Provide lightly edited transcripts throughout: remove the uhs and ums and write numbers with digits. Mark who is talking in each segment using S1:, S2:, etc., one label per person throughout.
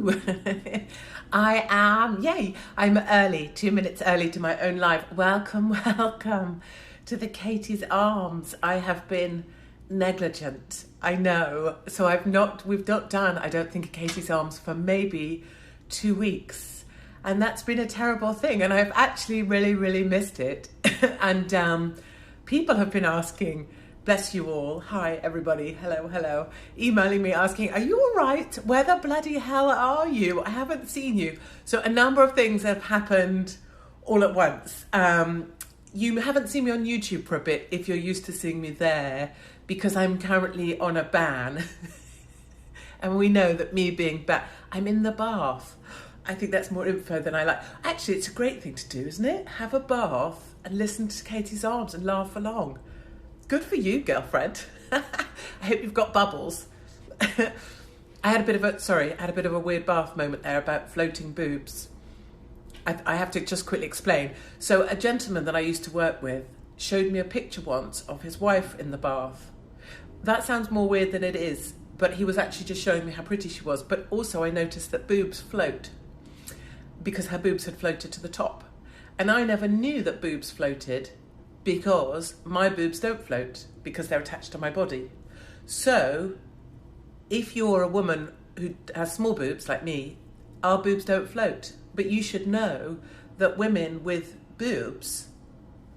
S1: Hello. I am, yay, I'm early, 2 minutes early to my own live. Welcome to the Katie's Arms. I have been negligent, I know. So we've not done, I don't think, a Katie's Arms for maybe 2 weeks. And that's been a terrible thing. And I've actually really, really missed it. And people have been asking, bless you all. Hi, everybody. Hello. Emailing me asking, are you all right? Where the bloody hell are you? I haven't seen you. So a number of things have happened all at once. You haven't seen me on YouTube for a bit if you're used to seeing me there, because I'm currently on a ban. And we know that me being back, I'm in the bath. I think that's more info than I like. Actually, it's a great thing to do, isn't it? Have a bath and listen to Katie's Arms and laugh along. Good for you, girlfriend. I hope you've got bubbles. I had a bit of a weird bath moment there about floating boobs. I have to just quickly explain. So a gentleman that I used to work with showed me a picture once of his wife in the bath. That sounds more weird than it is, but he was actually just showing me how pretty she was. But also I noticed that boobs float because her boobs had floated to the top. And I never knew that boobs floated, because my boobs don't float because they're attached to my body. So if you're a woman who has small boobs like me, our boobs don't float. But you should know that women with boobs,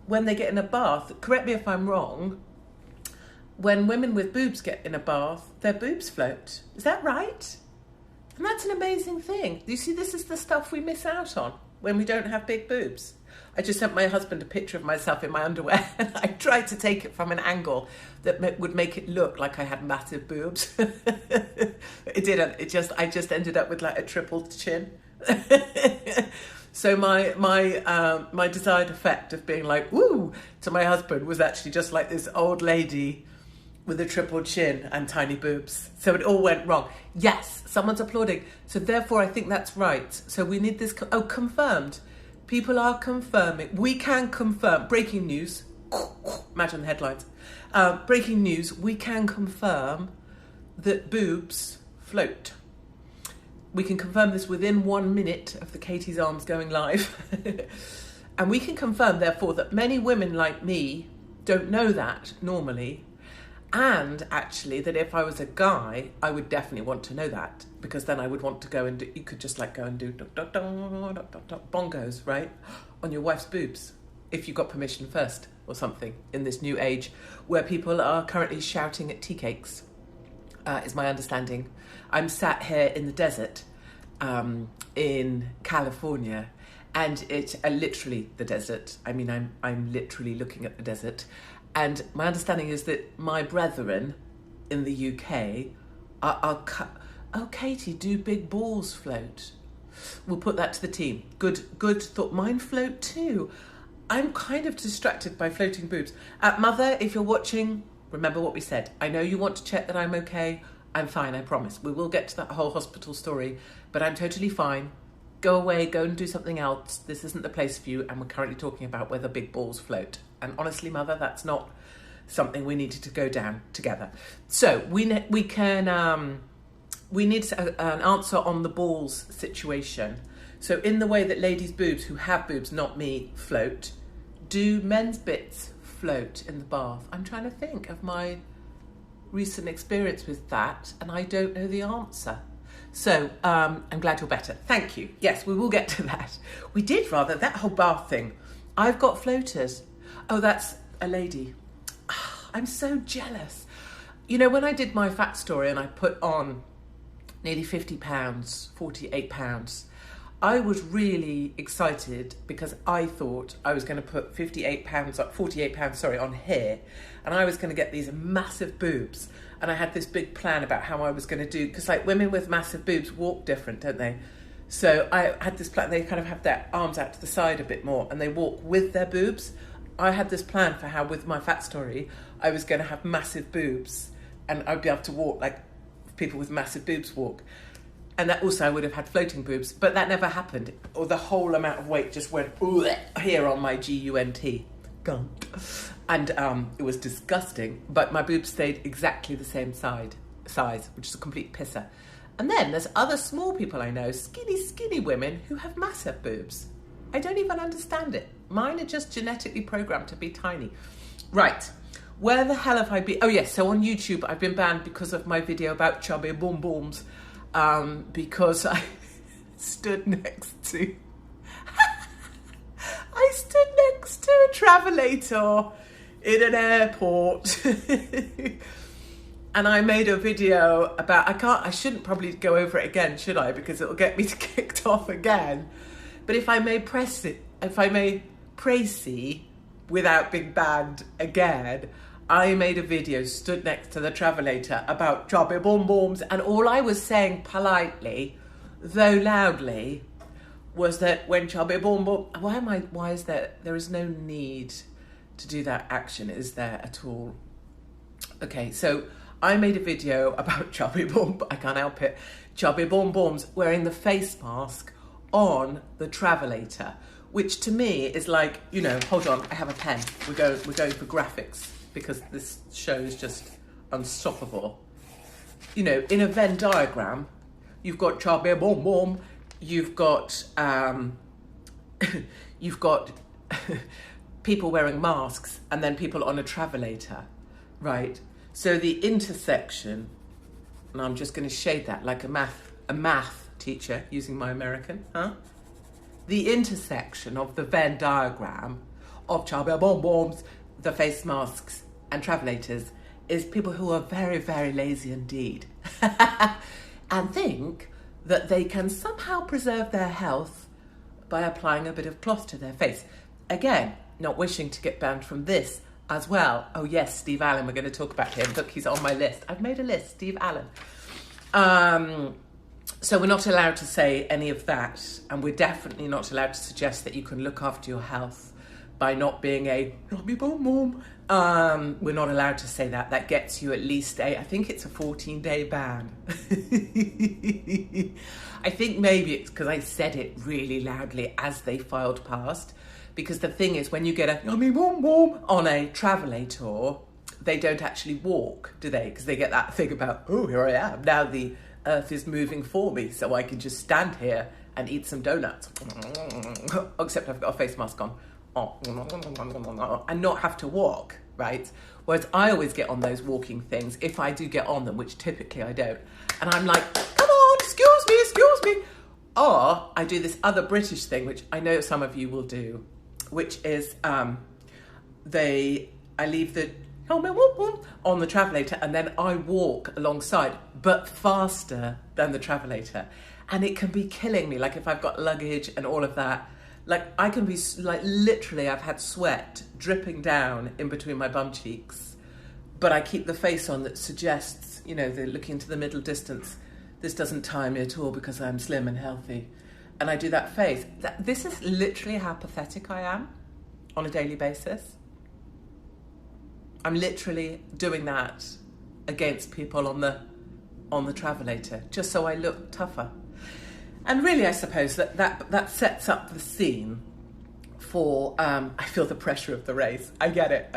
S1: when they get in a bath, correct me if I'm wrong, when women with boobs get in a bath, their boobs float. Is that right? And that's an amazing thing. You see, this is the stuff we miss out on when we don't have big boobs. I just sent my husband a picture of myself in my underwear, and I tried to take it from an angle that would make it look like I had massive boobs. It didn't. I just ended up with like a triple chin. So my desired effect of being like woo to my husband was actually just like this old lady with a triple chin and tiny boobs. So it all went wrong. Yes, someone's applauding. So therefore I think that's right. So we need this, confirmed. People are confirming. We can confirm. Breaking news. Imagine the headlines. Breaking news. We can confirm that boobs float. We can confirm this within 1 minute of the Katie's Arms going live. And we can confirm, therefore, that many women like me don't know that normally. And actually, that if I was a guy, I would definitely want to know that, because then I would want to go and do, you could just like go and do bongos, right? On your wife's boobs, if you got permission first or something, in this new age where people are currently shouting at tea cakes, is my understanding. I'm sat here in the desert in California, and it's literally the desert. I mean, I'm literally looking at the desert. And my understanding is that my brethren in the UK are Katie, do big balls float? We'll put that to the team. Good thought. Mine float too. I'm kind of distracted by floating boobs. Mother, if you're watching, remember what we said. I know you want to check that I'm okay. I'm fine, I promise. We will get to that whole hospital story, but I'm totally fine. Go away, go and do something else. This isn't the place for you, and we're currently talking about whether big balls float. And honestly, Mother, that's not something we needed to go down together. So we need an answer on the balls situation. So in the way that ladies' boobs who have boobs, not me, float, do men's bits float in the bath? I'm trying to think of my recent experience with that, and I don't know the answer. So I'm glad you're better. Thank you. Yes, we will get to that. We did that whole bath thing. I've got floaters. Oh, that's a lady. I'm so jealous. You know, when I did my fat story and I put on nearly 50 pounds, 48 pounds, I was really excited because I thought I was going to put 48 pounds on here, and I was going to get these massive boobs. And I had this big plan about how I was going to do, because like women with massive boobs walk different, don't they? So I had this plan. They kind of have their arms out to the side a bit more and they walk with their boobs. I had this plan for how, with my fat story, I was going to have massive boobs and I'd be able to walk like people with massive boobs walk. And that also I would have had floating boobs, but that never happened. Or the whole amount of weight just went here on my GUNT. And it was disgusting, but my boobs stayed exactly the same size, which is a complete pisser. And then there's other small people I know, skinny women who have massive boobs. I don't even understand it. Mine are just genetically programmed to be tiny. Right, where the hell have I been? Oh yes, so on YouTube I've been banned because of my video about chubby boom booms, because I stood next to a travelator in an airport. And I made a video about, I shouldn't probably go over it again, should I? Because it'll get me kicked off again. But if I may Précy without being banned again, I made a video, stood next to the travelator, about chubby boom booms, and all I was saying politely, though loudly, was that when chubby boom boom, why is there is no need to do that action, is there at all? Okay, so I made a video about chubby boom, I can't help it, chubby boom booms wearing the face mask on the travelator, which to me is like, you know, hold on, I have a pen. We're going for graphics because this show is just unstoppable. You know, in a Venn diagram, you've got chubby boom boom, you've got people wearing masks, and then people on a travelator, right? So the intersection, and I'm just going to shade that like a math teacher using my American, huh? The intersection of the Venn diagram of chubby boom booms, the face masks, and travelators is people who are very, very lazy indeed, and think that they can somehow preserve their health by applying a bit of cloth to their face. Again, not wishing to get banned from this as well. Oh yes, Steve Allen, we're going to talk about him. Look, he's on my list. I've made a list, Steve Allen. So we're not allowed to say any of that, and we're definitely not allowed to suggest that you can look after your health by not being a chubby boom boom. We're not allowed to say that. That gets you at least I think it's a 14-day ban. I think maybe it's because I said it really loudly as they filed past. Because the thing is, when you get a chubby boom boom on a travelator, they don't actually walk, do they? Because they get that thing about, oh, here I am. Now the earth is moving for me, so I can just stand here and eat some donuts. Except I've got a face mask on. And not have to walk, right? Whereas I always get on those walking things, if I do get on them, which typically I don't. And I'm like, come on, excuse me. Or I do this other British thing, which I know some of you will do, which is I leave the on the travelator and then I walk alongside, but faster than the travelator. And it can be killing me, like if I've got luggage and all of that. Like I can be like literally, I've had sweat dripping down in between my bum cheeks, but I keep the face on that suggests, you know, the looking into the middle distance. This doesn't tire me at all because I'm slim and healthy. And I do that face. This is literally how pathetic I am on a daily basis. I'm literally doing that against people on the travelator, just so I look tougher. And really, I suppose that sets up the scene for, I feel the pressure of the race. I get it.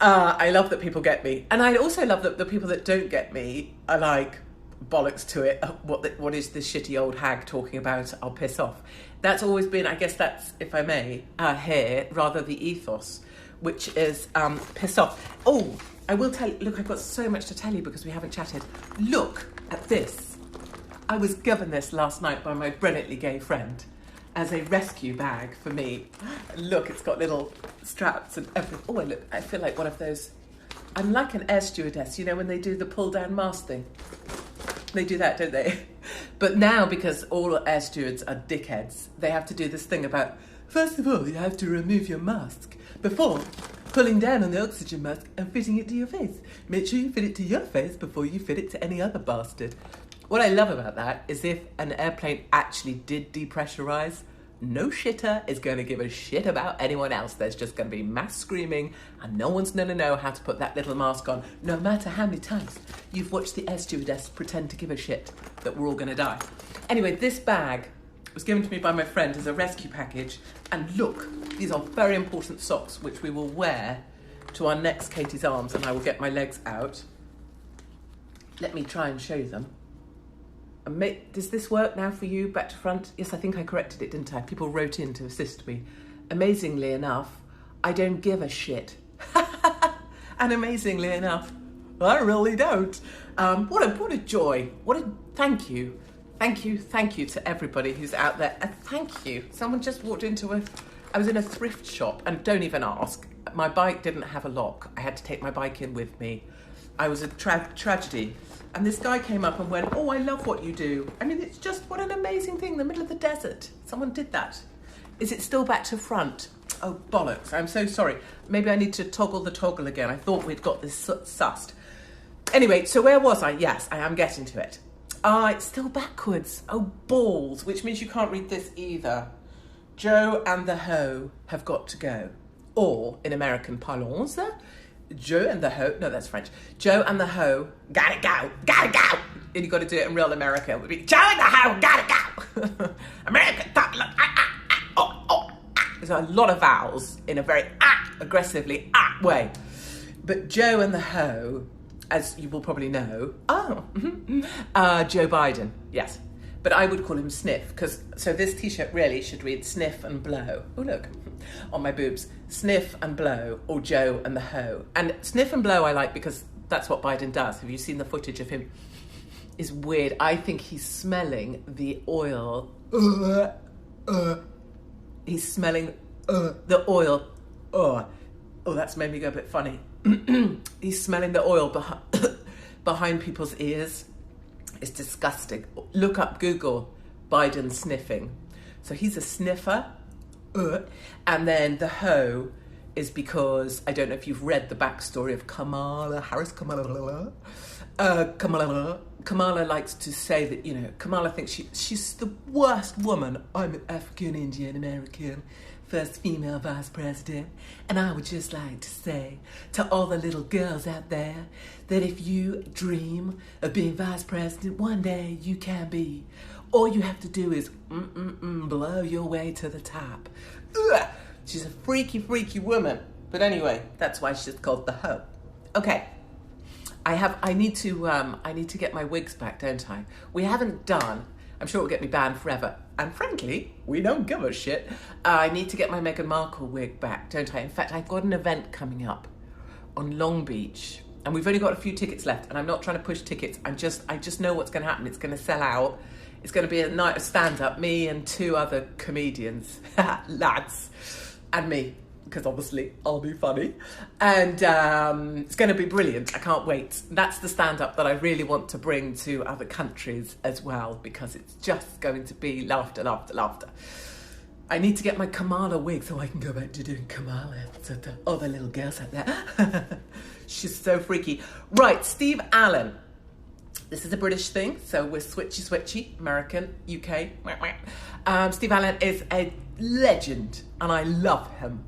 S1: I love that people get me. And I also love that the people that don't get me are like, bollocks to it, what is this shitty old hag talking about? I'll piss off. That's always been, I guess that's, if I may, here, rather the ethos, which is piss off. Oh, I will tell you, look, I've got so much to tell you because we haven't chatted. Look at this. I was given this last night by my brilliantly gay friend as a rescue bag for me. Look, it's got little straps and everything. Oh, I feel like one of those, I'm like an air stewardess, you know, when they do the pull down mask thing. They do that, don't they? But now, because all air stewards are dickheads, they have to do this thing about, first of all, you have to remove your mask before pulling down on the oxygen mask and fitting it to your face. Make sure you fit it to your face before you fit it to any other bastard. What I love about that is if an airplane actually did depressurize, no shitter is going to give a shit about anyone else. There's just going to be mass screaming and no one's going to know how to put that little mask on, no matter how many times you've watched the air stewardess pretend to give a shit that we're all going to die. Anyway, this bag was given to me by my friend as a rescue package. And look, these are very important socks, which we will wear to our next Katie's Arms, and I will get my legs out. Let me try and show you them. Does this work now for you, back to front? Yes, I think I corrected it, didn't I? People wrote in to assist me. Amazingly enough, I don't give a shit. And amazingly enough, I really don't. What a joy. Thank you. Thank you to everybody who's out there. Thank you. Someone just walked I was in a thrift shop, and don't even ask. My bike didn't have a lock. I had to take my bike in with me. I was a tragedy. And this guy came up and went, oh, I love what you do. I mean, it's just, what an amazing thing, the middle of the desert. Someone did that. Is it still back to front? Oh, bollocks, I'm so sorry. Maybe I need to toggle the toggle again. I thought we'd got this sussed. Anyway, so where was I? Yes, I am getting to it. It's still backwards. Oh, balls, which means you can't read this either. Joe and the Ho have got to go. Or, in American parlance, Joe and the Ho, no, that's French. Joe and the Ho, gotta go. And you got to do it in real America. It would be, Joe and the Ho, gotta go. American, There's a lot of vowels in a very aggressively way. But Joe and the Ho, as you will probably know, Joe Biden, yes. But I would call him Sniff, so this T-shirt really should read Sniff and Blow. Oh, look, on my boobs. Sniff and Blow, or Joe and the Ho. And Sniff and Blow I like because that's what Biden does. Have you seen the footage of him? It's weird. I think he's smelling the oil. He's smelling the oil. Oh, that's made me go a bit funny. He's smelling the oil behind people's ears. It's disgusting. Look up Google Biden sniffing. So he's a sniffer. And then the Ho is because, I don't know if you've read the backstory of Kamala Harris. Kamala likes to say that, Kamala thinks she's the worst woman. I'm an African Indian American, first female vice president. And I would just like to say to all the little girls out there that if you dream of being vice president, one day you can be. All you have to do is blow your way to the top. Ugh. She's a freaky, freaky woman. But anyway, that's why she's called the Ho. Okay. I need to get my wigs back, don't I? We haven't done. I'm sure it'll get me banned forever. And frankly, we don't give a shit. I need to get my Meghan Markle wig back, don't I? In fact, I've got an event coming up on Long Beach. And we've only got a few tickets left. And I'm not trying to push tickets. I just know what's going to happen. It's going to sell out. It's going to be a night of stand-up. Me and two other comedians. Lads. And me. Because obviously I'll be funny. And it's going to be brilliant. I can't wait. That's the stand-up that I really want to bring to other countries as well, because it's just going to be laughter, laughter, laughter. I need to get my Kamala wig so I can go back to doing Kamala to the other little girls out there. She's so freaky. Right, Steve Allen. This is a British thing, so we're switchy, American, UK. Steve Allen is a legend, and I love him.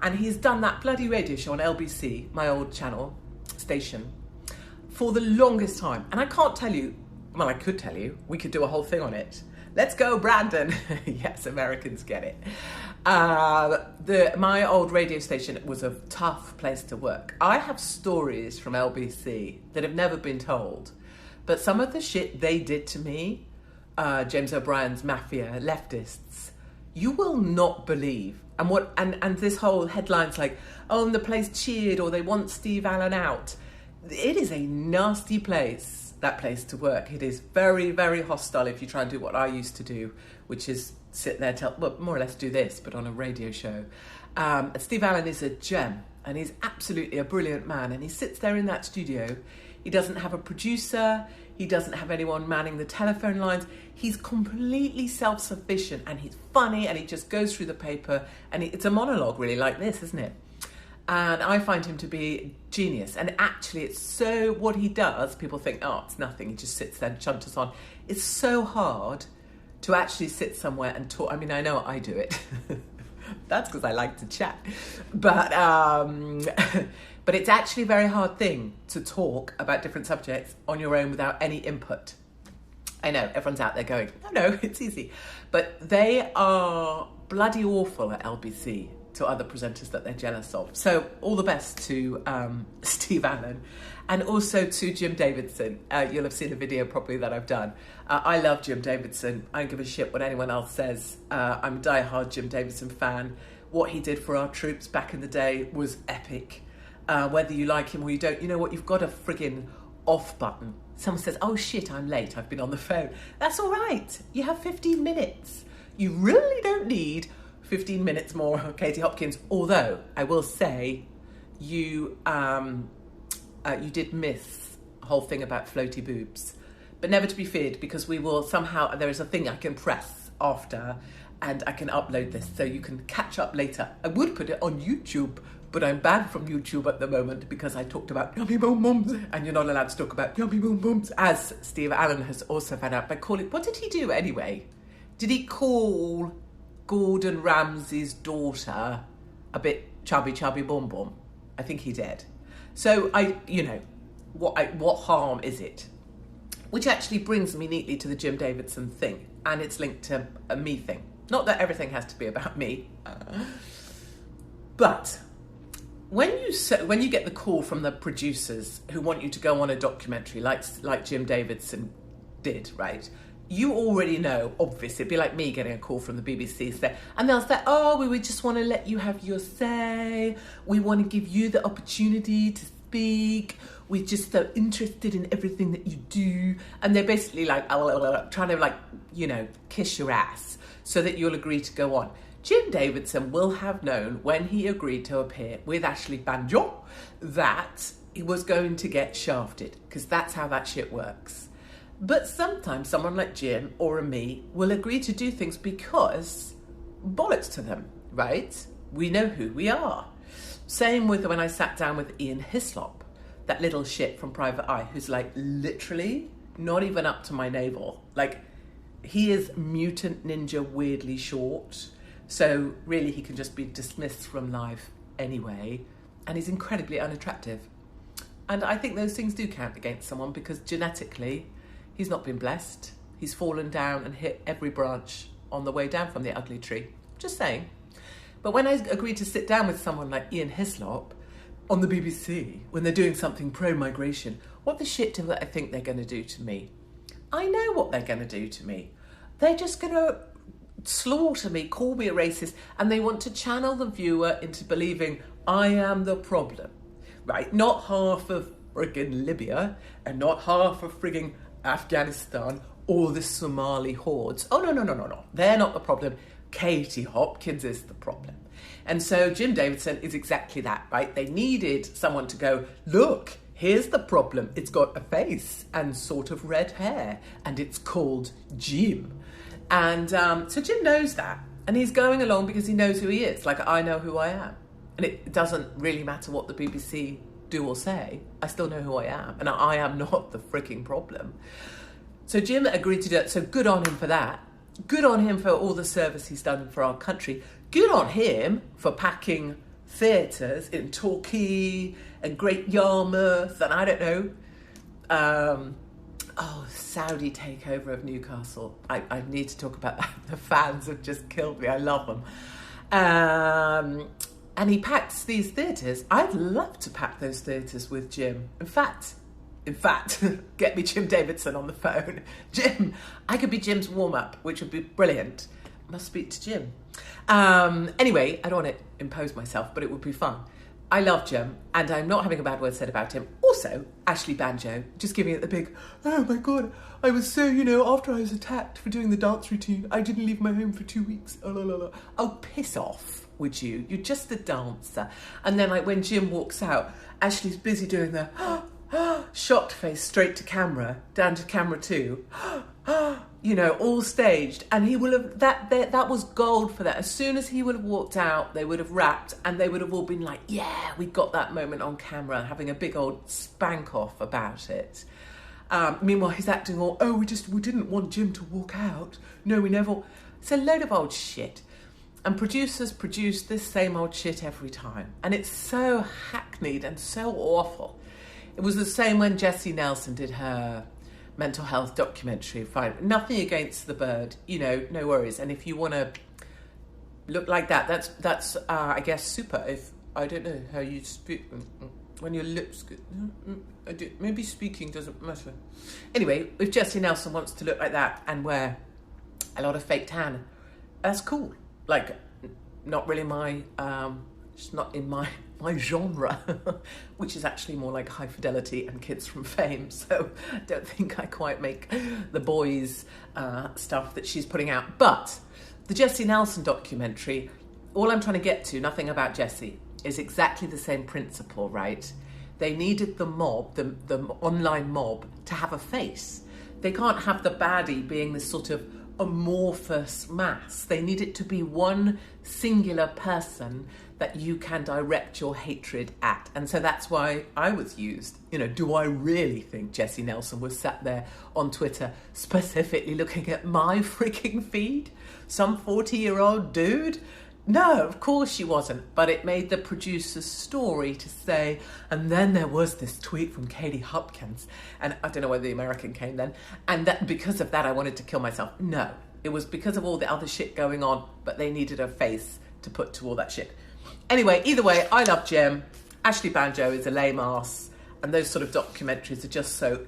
S1: And he's done that bloody radio show on LBC, my old channel, station, for the longest time. And I can't tell you, well, I could tell you, we could do a whole thing on it. Let's go, Brandon. Yes, Americans get it. My old radio station was a tough place to work. I have stories from LBC that have never been told. But some of the shit they did to me, James O'Brien's mafia leftists, you will not believe. And this whole headline's like, oh, and the place cheered, or they want Steve Allen out. It is a nasty place, that place to work. It is very, very hostile if you try and do what I used to do, which is sit there, more or less do this, but on a radio show. Steve Allen is a gem, and he's absolutely a brilliant man. And he sits there in that studio. He doesn't have a producer. He doesn't have anyone manning the telephone lines. He's completely self-sufficient, and he's funny, and he just goes through the paper, and it's a monologue really like this, isn't it? And I find him to be genius. And actually, it's so, what he does, people think, oh, it's nothing. He just sits there and chunters on. It's so hard to actually sit somewhere and talk. I mean, I know I do it. That's because I like to chat. But it's actually a very hard thing to talk about different subjects on your own without any input. I know, everyone's out there going, no, it's easy. But they are bloody awful at LBC. to other presenters that they're jealous of. So all the best to Steve Allen, and also to Jim Davidson. You'll have seen a video probably that I've done. I love Jim Davidson. I don't give a shit what anyone else says. I'm a diehard Jim Davidson fan. What he did for our troops back in the day was epic. Whether you like him or you don't, you know what? You've got a friggin' off button. Someone says, oh shit, I'm late, I've been on the phone. That's all right. You have 15 minutes. You really don't need 15 minutes more of Katie Hopkins. Although, I will say, you did miss the whole thing about floaty boobs. But never to be feared, because we will somehow, there is a thing I can press after and I can upload this so you can catch up later. I would put it on YouTube, but I'm banned from YouTube at the moment because I talked about yummy boom booms, and you're not allowed to talk about yummy boom booms, as Steve Allen has also found out by calling. What did he do anyway? Did he call Gordon Ramsay's daughter a bit chubby boom boom? I think he did. So what harm is it? Which actually brings me neatly to the Jim Davidson thing, and it's linked to a me thing. Not that everything has to be about me, but when you get the call from the producers who want you to go on a documentary like Jim Davidson did, right? You already know, obviously, it'd be like me getting a call from the BBC, and they'll say, oh, we would just want to let you have your say. We want to give you the opportunity to speak. We're just so interested in everything that you do. And they're basically like, trying to kiss your ass so that you'll agree to go on. Jim Davidson will have known when he agreed to appear with Ashley Banjo that he was going to get shafted, because that's how that shit works. But sometimes someone like Jim or me will agree to do things because bollocks to them, right? We know who we are. Same with when I sat down with Ian Hislop, that little shit from Private Eye, who's like literally not even up to my navel. Like, he is mutant ninja weirdly short. So really he can just be dismissed from life anyway. And he's incredibly unattractive. And I think those things do count against someone, because genetically he's not been blessed. He's fallen down and hit every branch on the way down from the ugly tree. Just saying. But when I agreed to sit down with someone like Ian Hislop on the BBC, when they're doing something pro-migration, what the shit do I think they're going to do to me? I know what they're going to do to me. They're just going to slaughter me, call me a racist, and they want to channel the viewer into believing I am the problem, right? Not half of friggin' Libya and not half of friggin' Afghanistan or the Somali hordes. Oh, no. They're not the problem. Katie Hopkins is the problem. And so Jim Davidson is exactly that, right? They needed someone to go, look, here's the problem. It's got a face and sort of red hair, and it's called Jim. And so Jim knows that, and he's going along because he knows who he is. Like, I know who I am. And it doesn't really matter what the BBC do or say. I still know who I am, and I am not the freaking problem. So Jim agreed to do it. So good on him for that. Good on him for all the service he's done for our country. Good on him for packing theatres in Torquay and Great Yarmouth and I don't know. Saudi takeover of Newcastle. I need to talk about that. The fans have just killed me. I love them. And he packs these theatres. I'd love to pack those theatres with Jim. In fact, get me Jim Davidson on the phone. Jim, I could be Jim's warm-up, which would be brilliant. Must speak to Jim. Anyway, I don't want to impose myself, but it would be fun. I love Jim, and I'm not having a bad word said about him. Also, Ashley Banjo, just giving it the big, oh my God, I was so, after I was attacked for doing the dance routine, I didn't leave my home for 2 weeks. Oh, piss off, would you? You're just a dancer. And then, like, when Jim walks out, Ashley's busy doing the shocked face straight to camera, down to camera 2, all staged. And he will have, that was gold for that. As soon as he would have walked out, they would have wrapped, and they would have all been like, yeah, we got that moment on camera, having a big old spank off about it. Meanwhile, he's acting all, we didn't want Jim to walk out. No, we never. It's a load of old shit. And producers produce this same old shit every time. And it's so hackneyed and so awful. It was the same when Jessie Nelson did her mental health documentary. Fine, nothing against the bird, no worries. And if you want to look like that. That's I guess super. If I don't know how you speak when your lips. Maybe speaking doesn't matter. Anyway, if Jessie Nelson wants to look like that and wear a lot of fake tan, that's cool. Like, not really my. It's not in my genre, which is actually more like High Fidelity and Kids from Fame. So I don't think I quite make the boys' stuff that she's putting out. But the Jessie Nelson documentary, all I'm trying to get to, nothing about Jessie, is exactly the same principle, right? They needed the mob, the online mob, to have a face. They can't have the baddie being this sort of amorphous mass. They need it to be one singular person that you can direct your hatred at. And so that's why I was used. You know, do I really think Jessie Nelson was sat there on Twitter specifically looking at my freaking feed? Some 40-year-old dude? No, of course she wasn't. But it made the producer's story to say, and then there was this tweet from Katie Hopkins, and I don't know whether the American came then, and that because of that I wanted to kill myself. No, it was because of all the other shit going on, but they needed a face to put to all that shit. Anyway, either way, I love Jem. Ashley Banjo is a lame ass, and those sort of documentaries are just so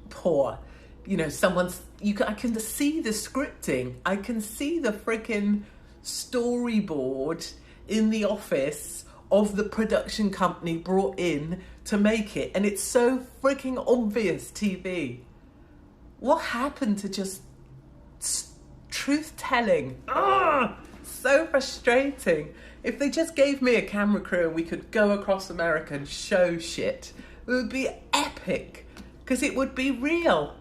S1: poor. You know, I can see the scripting. I can see the freaking storyboard in the office of the production company brought in to make it, and it's so freaking obvious TV. What happened to just truth telling? So frustrating. If they just gave me a camera crew and we could go across America and show shit, it would be epic, because it would be real.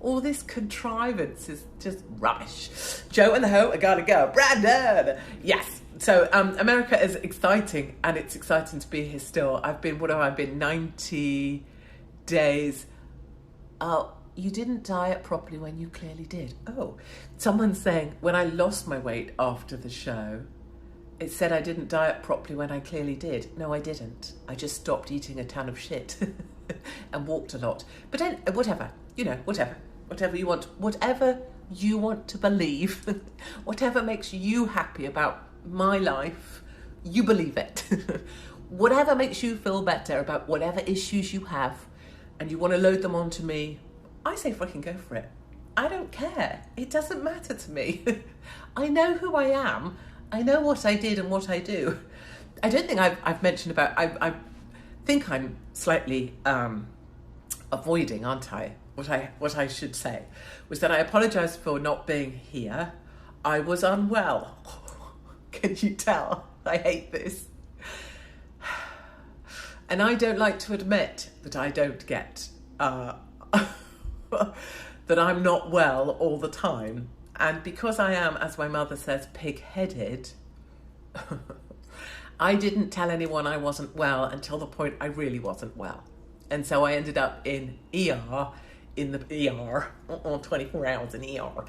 S1: All this contrivance is just rubbish. Joe and the Ho, I gotta go. Brandon! Yes. So America is exciting, and it's exciting to be here still. I've been 90 days. Oh, you didn't diet properly when you clearly did. Oh, someone's saying, when I lost my weight after the show, it said I didn't diet properly when I clearly did. No, I didn't. I just stopped eating a ton of shit and walked a lot. But then, whatever, whatever you want, whatever you want to believe, whatever makes you happy about my life, you believe it. Whatever makes you feel better about whatever issues you have, and you want to load them onto me, I say freaking go for it. I don't care. It doesn't matter to me. I know who I am. I know what I did and what I do. I don't think I've mentioned about... I think I'm slightly avoiding, aren't I? What I should say was that I apologise for not being here. I was unwell. Can you tell? I hate this. And I don't like to admit that I don't get... that I'm not well all the time. And because I am, as my mother says, pig-headed, I didn't tell anyone I wasn't well until the point I really wasn't well. And so I ended up in the ER, 24 hours in ER.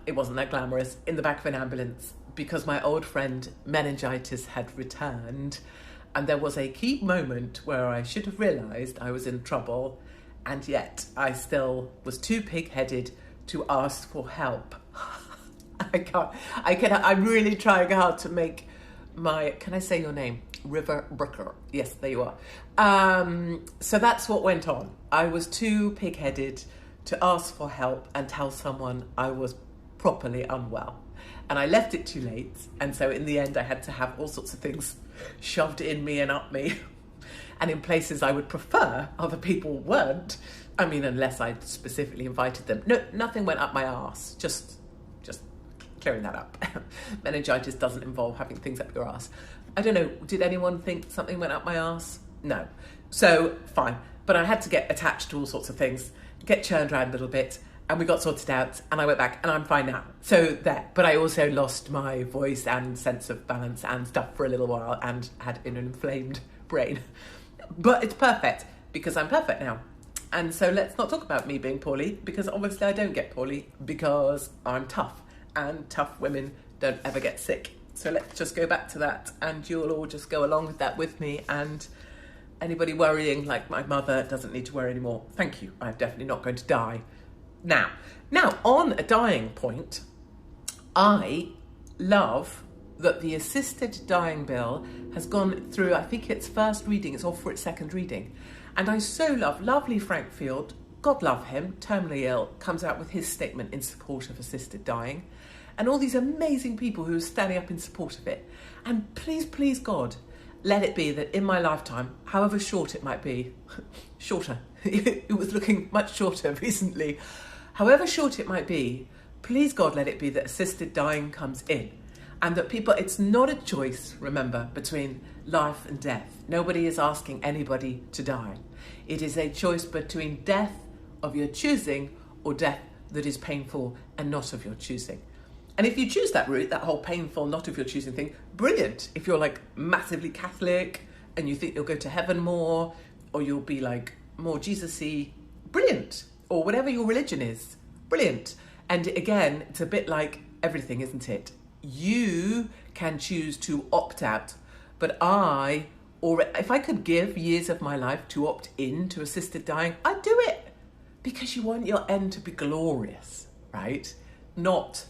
S1: It wasn't that glamorous, in the back of an ambulance, because my old friend meningitis had returned. And there was a key moment where I should have realised I was in trouble, and yet I still was too pig-headed to ask for help. I'm really trying hard to make can I say your name? River Brooker. Yes, there you are. So that's what went on. I was too pig-headed to ask for help and tell someone I was properly unwell. And I left it too late. And so in the end, I had to have all sorts of things shoved in me and up me. And in places I would prefer, other people weren't. I mean, unless I'd specifically invited them. No, nothing went up my arse. Just clearing that up. Meningitis doesn't involve having things up your arse. I don't know, did anyone think something went up my arse? No. So, fine. But I had to get attached to all sorts of things, get churned around a little bit, and we got sorted out, and I went back, and I'm fine now. So there. But I also lost my voice and sense of balance and stuff for a little while, and had an inflamed brain. But it's perfect, because I'm perfect now. And so let's not talk about me being poorly, because obviously I don't get poorly, because I'm tough. And tough women don't ever get sick. So let's just go back to that, and you'll all just go along with that with me, and anybody worrying like my mother doesn't need to worry anymore. Thank you. I'm definitely not going to die. Now, on a dying point, I love that the assisted dying bill has gone through, I think its first reading, it's off for its second reading. And I so love, lovely Frank Field, God love him, terminally ill, comes out with his statement in support of assisted dying. And all these amazing people who are standing up in support of it. And please, please God, let it be that in my lifetime, however short it might be, shorter, it was looking much shorter recently, however short it might be, please God, let it be that assisted dying comes in. And that people, it's not a choice, remember, between life and death. Nobody is asking anybody to die. It is a choice between death of your choosing or death that is painful and not of your choosing. And if you choose that route, that whole painful, not of your choosing thing, brilliant. If you're like massively Catholic and you think you'll go to heaven more, or you'll be like more Jesus-y, brilliant. Or whatever your religion is, brilliant. And again, it's a bit like everything, isn't it? You can choose to opt out, but if I could give years of my life to opt in to assisted dying, I'd do it. Because you want your end to be glorious, right? Not...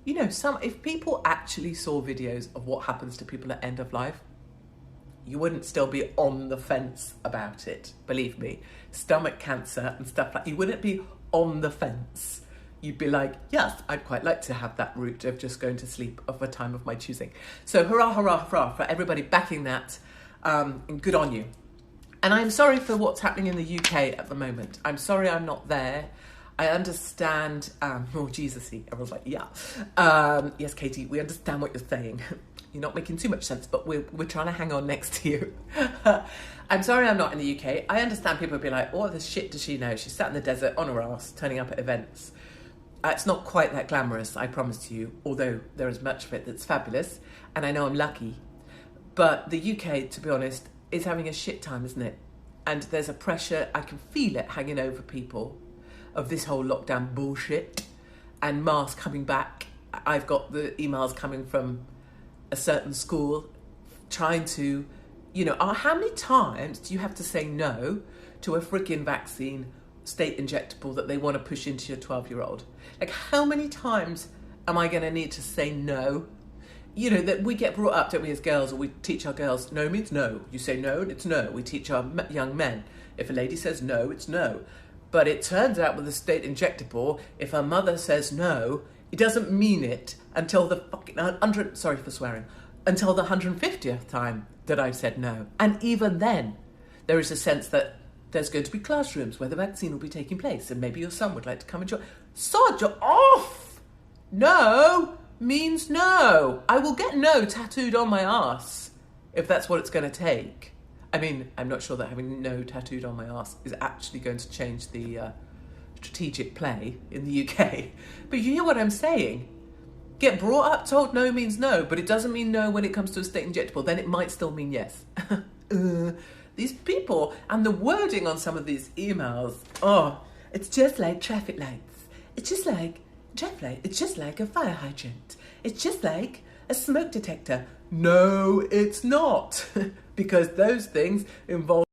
S1: if people actually saw videos of what happens to people at end of life, you wouldn't still be on the fence about it. Believe me, stomach cancer and stuff like, you wouldn't be on the fence. You'd be like, yes, I'd quite like to have that route of just going to sleep of a time of my choosing. So hurrah, hurrah, hurrah for everybody backing that, and good on you. And I'm sorry for what's happening in the UK at the moment. I'm sorry I'm not there. I understand, more Jesus-y. Everyone's like, yeah. Yes, Katie, we understand what you're saying. You're not making too much sense, but we're trying to hang on next to you. I'm sorry I'm not in the UK. I understand people will be like, what the shit does she know? She's sat in the desert on her ass, turning up at events. It's not quite that glamorous, I promise you, although there is much of it that's fabulous, and I know I'm lucky. But the UK, to be honest, is having a shit time, isn't it? And there's a pressure, I can feel it hanging over people, of this whole lockdown bullshit and masks coming back. I've got the emails coming from a certain school trying to, how many times do you have to say no to a freaking vaccine, state injectable that they want to push into your 12-year-old? Like, how many times am I going to need to say no? That we get brought up, don't we, as girls, or we teach our girls, no means no. You say no, and it's no. We teach our young men, if a lady says no, it's no. But it turns out with the state injectable, if a mother says no, it doesn't mean it until the fucking until the 150th time that I've said no. And even then, there is a sense that there's going to be classrooms where the vaccine will be taking place, and maybe your son would like to come and join. Sod, you're off! No means no. I will get no tattooed on my ass if that's what it's going to take. I mean, I'm not sure that having no tattooed on my arse is actually going to change the strategic play in the UK. But you hear what I'm saying? Get brought up told no means no, but it doesn't mean no when it comes to a state injectable. Then it might still mean yes. These people, and the wording on some of these emails, it's just like traffic lights. It's just like traffic light. It's just like a fire hydrant. It's just like a smoke detector. No, it's not. Because those things involve